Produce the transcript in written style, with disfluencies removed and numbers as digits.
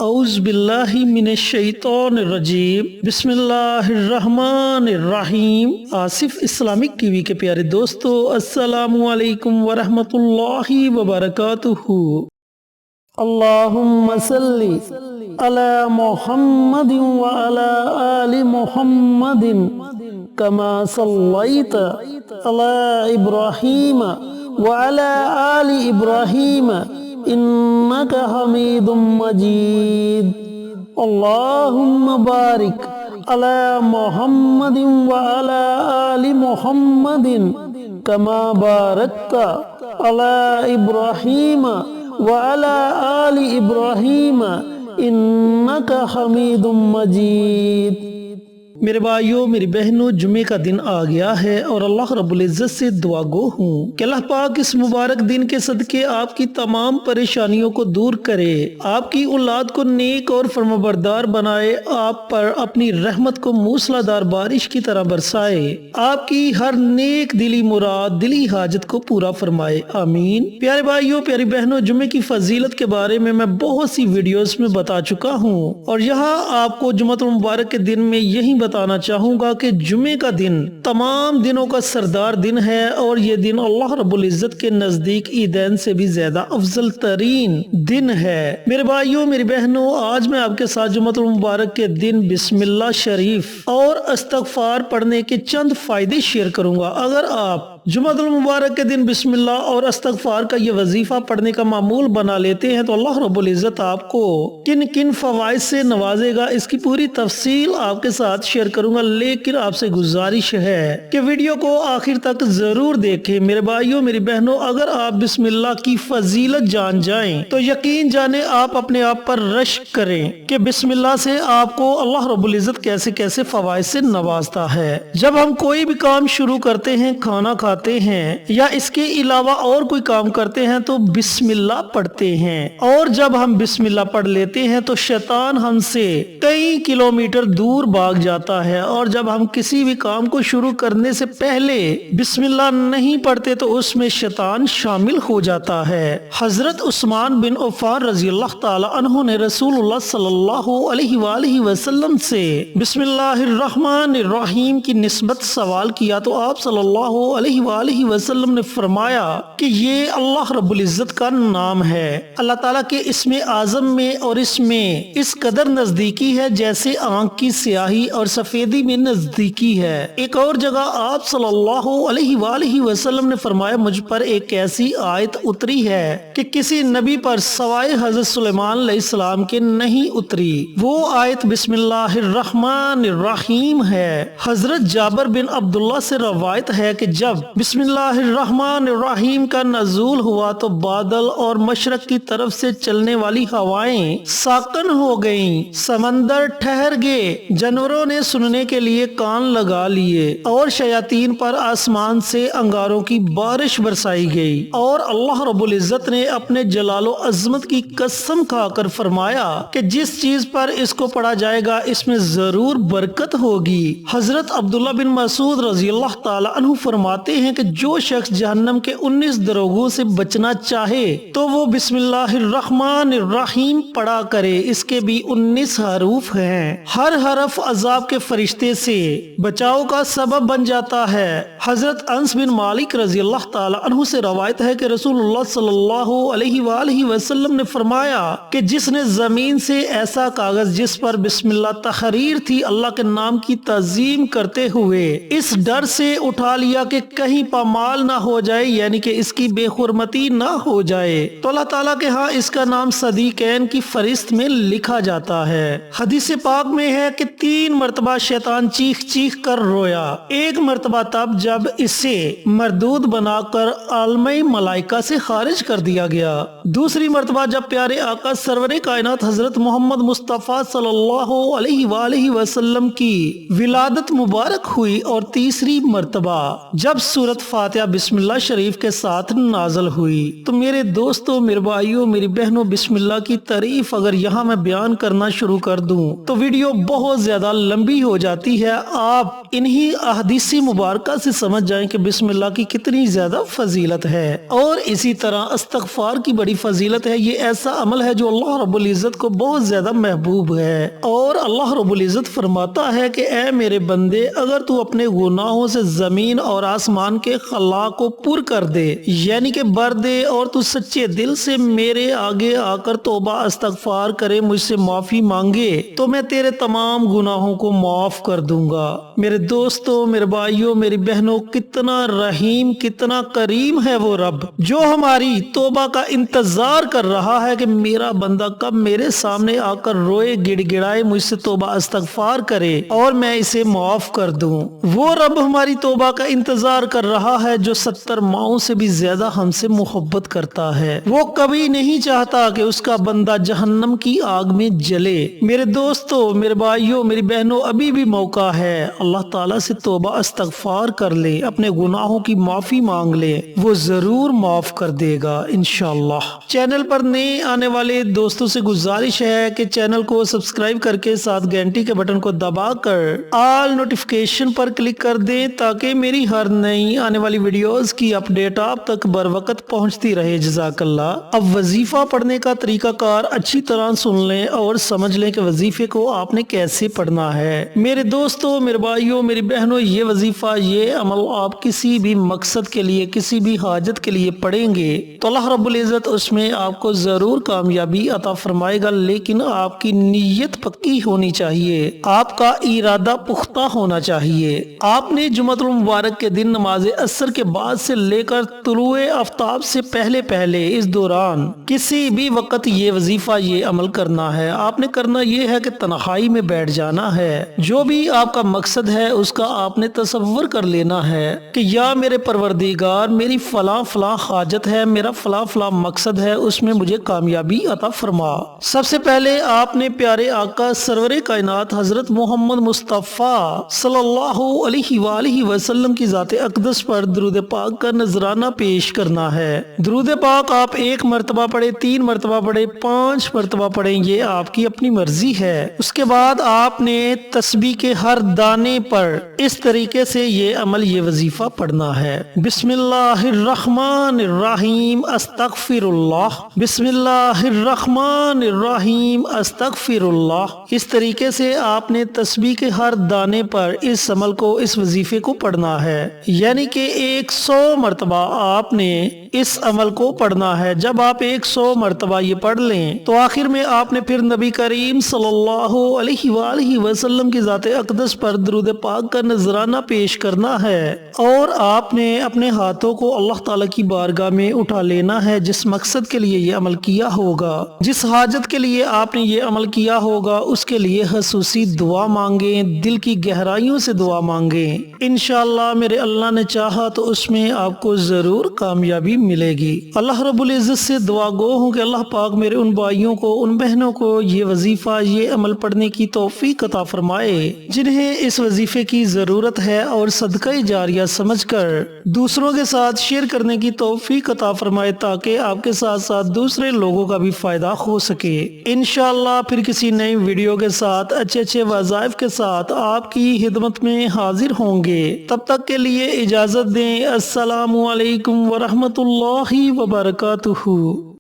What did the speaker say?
اعوذ باللہ من الشیطان الرجیم بسم اللہ الرحمن الرحیم۔ آصف اسلامک ٹی وی کے پیارے دوستو، السلام علیکم ورحمۃ اللہ وبرکاتہ۔ اللہم صلی علی محمد وعلی آل محمد کما صلیت علی ابراہیم وعلی آل ابراہیم انک حمید مجید۔ اللہم بارک علی محمد وعلی آل محمد کما بارکت علی ابراہیم وعلی آل ابراہیم انک حمید مجید۔ میرے بھائیوں، میری بہنوں، جمعے کا دن آ گیا ہے اور اللہ رب العزت سے دعا گو ہوں کہ اللہ پاک اس مبارک دن کے صدقے آپ کی تمام پریشانیوں کو دور کرے، آپ کی اولاد کو نیک اور فرمانبردار بنائے، آپ پر اپنی رحمت کو موسلا دار بارش کی طرح برسائے، آپ کی ہر نیک دلی مراد، دلی حاجت کو پورا فرمائے، آمین۔ پیارے بھائیوں، پیاری بہنوں، جمعے کی فضیلت کے بارے میں بہت سی ویڈیوز میں بتا چکا ہوں اور یہاں آپ کو جمعہ المبارک کے دن میں یہی بتانا چاہوں گا کہ جمعے کا دن تمام دنوں کا سردار دن ہے اور یہ دن اللہ رب العزت کے نزدیک عیدین سے بھی زیادہ افضل ترین دن ہے۔ میرے بھائیوں، میری بہنوں، آج میں آپ کے ساتھ جمعہ المبارک کے دن بسم اللہ شریف اور استغفار پڑھنے کے چند فائدے شیئر کروں گا۔ اگر آپ جمعہ المبارک کے دن بسم اللہ اور استغفار کا یہ وظیفہ پڑھنے کا معمول بنا لیتے ہیں تو اللہ رب العزت آپ کو کن کن فوائد سے نوازے گا، اس کی پوری تفصیل آپ کے ساتھ شیئر کروں گا، لیکن آپ سے گزارش ہے کہ ویڈیو کو آخر تک ضرور دیکھیں۔ میرے بھائیوں، میری بہنوں، اگر آپ بسم اللہ کی فضیلت جان جائیں تو یقین جانے آپ اپنے آپ پر رشک کریں کہ بسم اللہ سے آپ کو اللہ رب العزت کیسے کیسے فوائد سے نوازتا ہے۔ جب ہم کوئی بھی کام شروع کرتے ہیں، کھانا کھاتے ہیں یا اس کے علاوہ اور کوئی کام کرتے ہیں تو بسم اللہ پڑھتے ہیں، اور جب ہم بسم اللہ پڑھ لیتے ہیں تو شیطان ہم سے کئی کلومیٹر دور بھاگ جاتا ہے، اور جب ہم کسی بھی کام کو شروع کرنے سے پہلے بسم اللہ نہیں پڑھتے تو اس میں شیطان شامل ہو جاتا ہے۔ حضرت عثمان بن عفان رضی اللہ تعالی عنہ نے رسول اللہ صلی اللہ علیہ وآلہ وسلم سے بسم اللہ الرحمن الرحیم کی نسبت سوال کیا تو آپ صلی اللہ علیہ وآلہ وسلم نے فرمایا کہ یہ اللہ رب العزت کا نام ہے۔ اللہ تعالیٰ کے اسم اعظم میں اور اس میں اس قدر نزدیکی ہے جیسے آنکھ کی سیاہی اور سفیدی میں نزدیکی ہے۔ ایک اور جگہ آپ صلی اللہ علیہ وآلہ وسلم نے فرمایا مجھ پر ایک ایسی آیت اتری ہے کہ کسی نبی پر سوائے حضرت سلیمان علیہ السلام کے نہیں اتری، وہ آیت بسم اللہ الرحمن الرحیم ہے۔ حضرت جابر بن عبداللہ سے روایت ہے کہ جب بسم اللہ الرحمن الرحیم کا نزول ہوا تو بادل اور مشرق کی طرف سے چلنے والی ہوائیں ساکن ہو گئیں، سمندر ٹھہر گئے، جانوروں نے سننے کے لیے کان لگا لیے اور شیاطین پر آسمان سے انگاروں کی بارش برسائی گئی، اور اللہ رب العزت نے اپنے جلال و عظمت کی قسم کھا کر فرمایا کہ جس چیز پر اس کو پڑھا جائے گا اس میں ضرور برکت ہوگی۔ حضرت عبداللہ بن مسعود رضی اللہ تعالی عنہ فرماتے ہیں کہ جو شخص جہنم کے 19 دروگوں سے بچنا چاہے تو وہ بسم اللہ الرحمن الرحیم پڑھا کرے، اس کے بھی 19 حروف ہیں، ہر حرف عذاب کے فرشتے سے بچاؤ کا سبب بن جاتا ہے۔ حضرت انس بن مالک رضی اللہ تعالی عنہ سے روایت ہے کہ رسول اللہ صلی اللہ علیہ وآلہ وسلم نے فرمایا کہ جس نے زمین سے ایسا کاغذ جس پر بسم اللہ تحریر تھی اللہ کے نام کی تعظیم کرتے ہوئے اس ڈر سے اٹھا لیا کہ کہیں پامال نہ ہو جائے، یعنی کہ اس کی بے حرمتی نہ ہو جائے، تو اللہ تعالیٰ کے ہاں اس کا نام صدیقین کی فہرست میں لکھا جاتا ہے۔ حدیث پاک میں ہے کہ 3 مرتبہ شیطان چیخ چیخ کر رویا، ایک مرتبہ تب جب اسے مردود بنا کر عالم ملائکہ سے خارج کر دیا گیا، دوسری مرتبہ جب پیارے آقا سرور کائنات حضرت محمد مصطفیٰ صلی اللہ علیہ وآلہ وسلم کی ولادت مبارک ہوئی، اور تیسری مرتبہ جب سورت فاتحہ بسم اللہ شریف کے ساتھ نازل ہوئی۔ تو میرے دوستوں، میرے بھائیوں، میری بہنوں، بسم اللہ کی تعریف اگر یہاں میں بیان کرنا شروع کر دوں تو ویڈیو بہت زیادہ لمبی ہو جاتی ہے۔ آپ انہی احادیث مبارکہ سے سمجھ جائیں کہ بسم اللہ کی کتنی زیادہ فضیلت ہے، اور اسی طرح استغفار کی بڑی فضیلت ہے۔ یہ ایسا عمل ہے جو اللہ رب العزت کو بہت زیادہ محبوب ہے، اور اللہ رب العزت فرماتا ہے کہ اے میرے بندے، اگر تو اپنے گناہوں سے زمین اور آسمان کے خلا کو پر کر دے، یعنی کہ بر دے، اور تو سچے دل سے میرے آگے آ کر توبہ استغفار کرے، مجھ سے معافی مانگے، تو میں تیرے تمام گناہوں کو معاف کر دوں گا۔ میرے دوستوں، میرے بھائیوں، میری بہنوں، کتنا رحیم، کتنا کریم ہے وہ رب جو ہماری توبہ کا انتظار کر رہا ہے کہ میرا بندہ کب میرے سامنے آ کر روئے، گڑ گڑائے، مجھ سے توبہ استغفار کرے اور میں اسے معاف کر دوں۔ وہ رب ہماری توبہ کا انتظار کر رہا ہے جو 70 ماؤں سے بھی زیادہ ہم سے محبت کرتا ہے۔ وہ کبھی نہیں چاہتا کہ اس کا بندہ جہنم کی آگ میں جلے۔ میرے دوستوں، میرے بھائیوں، میری بہنوں، ابھی بھی موقع ہے، اللہ تعالیٰ سے توبہ استغفار کر لے، اپنے گناہوں کی معافی مانگ لے، وہ ضرور معاف کر دے گا انشاءاللہ۔ چینل پر نئے آنے والے دوستوں سے گزارش ہے کہ چینل کو سبسکرائب کر کے ساتھ گھنٹی کے بٹن کو دبا کر آل نوٹیفیکیشن پر کلک کر دیں تاکہ میری ہر نئی آنے والی ویڈیوز کی اپڈیٹ آپ تک بر وقت پہنچتی رہے۔ جزاک اللہ۔ اب وظیفہ پڑھنے کا طریقہ کار اچھی طرح سن لیں اور سمجھ لیں کہ وظیفے کو آپ نے کیسے پڑھنا ہے۔ میرے دوستوں، میرے بھائیوں، میری بہنوں، یہ وظیفہ، یہ عمل آپ کسی بھی مقصد کے لیے، کسی بھی حاجت کے لیے پڑھیں گے تو اللہ رب العزت اس میں آپ کو ضرور کامیابی عطا فرمائے گا، لیکن آپ کی نیت پکی ہونی چاہیے، آپ کا ارادہ پختہ ہونا چاہیے۔ آپ نے جمعۃ المبارک کے دن نماز عصر کے بعد سے لے کر طلوع آفتاب سے پہلے اس دوران کسی بھی وقت یہ وظیفہ، یہ عمل کرنا ہے۔ آپ نے کرنا یہ ہے کہ تنہائی میں بیٹھ جانا ہے، جو بھی آپ کا مقصد ہے اس کا آپ نے تصور کر لینا ہے کہ یا میرے پروردگار، میری فلاں فلاں حاجت ہے، میرا فلاں فلاں مقصد ہے، اس میں مجھے کامیابی عطا فرما۔ سب سے پہلے آپ نے پیارے آقا سرور کائنات حضرت محمد مصطفیٰ صلی اللہ علیہ وآلہ وسلم کی ذات اقدس پر درود پاک کا نذرانہ پیش کرنا ہے۔ درود پاک آپ 1 مرتبہ پڑھیں، 3 مرتبہ پڑھیں، 5 مرتبہ پڑھیں، یہ آپ کی اپنی مرضی ہے۔ اس کے بعد آپ نے تسبیح کے ہر دانے پر اس طریقے سے یہ عمل، یہ وظیفہ پڑھنا ہے۔ بسم اللہ الرحمن الرحیم، استغفر اللہ، بسم اللہ الرحمن الرحیم، استغفر اللہ۔ اس طریقے سے آپ نے تسبیح کے ہر دانے پر اس عمل کو، اس وظیفے کو پڑھنا ہے، یعنی کہ 100 مرتبہ آپ نے اس عمل کو پڑھنا ہے۔ جب آپ 100 مرتبہ یہ پڑھ لیں تو آخر میں آپ نے پھر نبی کریم صلی اللہ علیہ وآلہ وسلم کی ذات اقدس پر درود پاک کا نذرانہ پیش کرنا ہے، اور آپ نے اپنے ہاتھوں کو اللہ تعالیٰ کی بارگاہ میں اٹھا لینا ہے۔ جس مقصد کے لیے یہ عمل کیا ہوگا، جس حاجت کے لیے آپ نے یہ عمل کیا ہوگا، اس کے لیے خصوصی دعا مانگیں، دل کی گہرائیوں سے دعا مانگیں۔ انشاءاللہ میرے اللہ نے چاہا تو اس میں آپ کو ضرور کامیابی ملے گی۔ اللہ رب العزت سے دعا گو ہوں کہ اللہ پاک میرے ان بھائیوں کو، ان بہنوں کو یہ وظیفہ، یہ عمل پڑھنے کی توفیق عطا فرمائے جنہیں اس وظیفے کی ضرورت ہے، اور صدقہ جاریہ سمجھ کر دوسروں کے ساتھ شیئر کرنے کی توفیق عطا فرمائے تاکہ آپ کے ساتھ ساتھ دوسرے لوگوں کا بھی فائدہ ہو سکے۔ انشاءاللہ پھر کسی نئی ویڈیو کے ساتھ، اچھے وظائف کے ساتھ آپ کی خدمت میں حاضر ہوں گے۔ تب تک کے لیے اجازت دیں۔ السلام علیکم ورحمۃ اللہ وبرکاتہ۔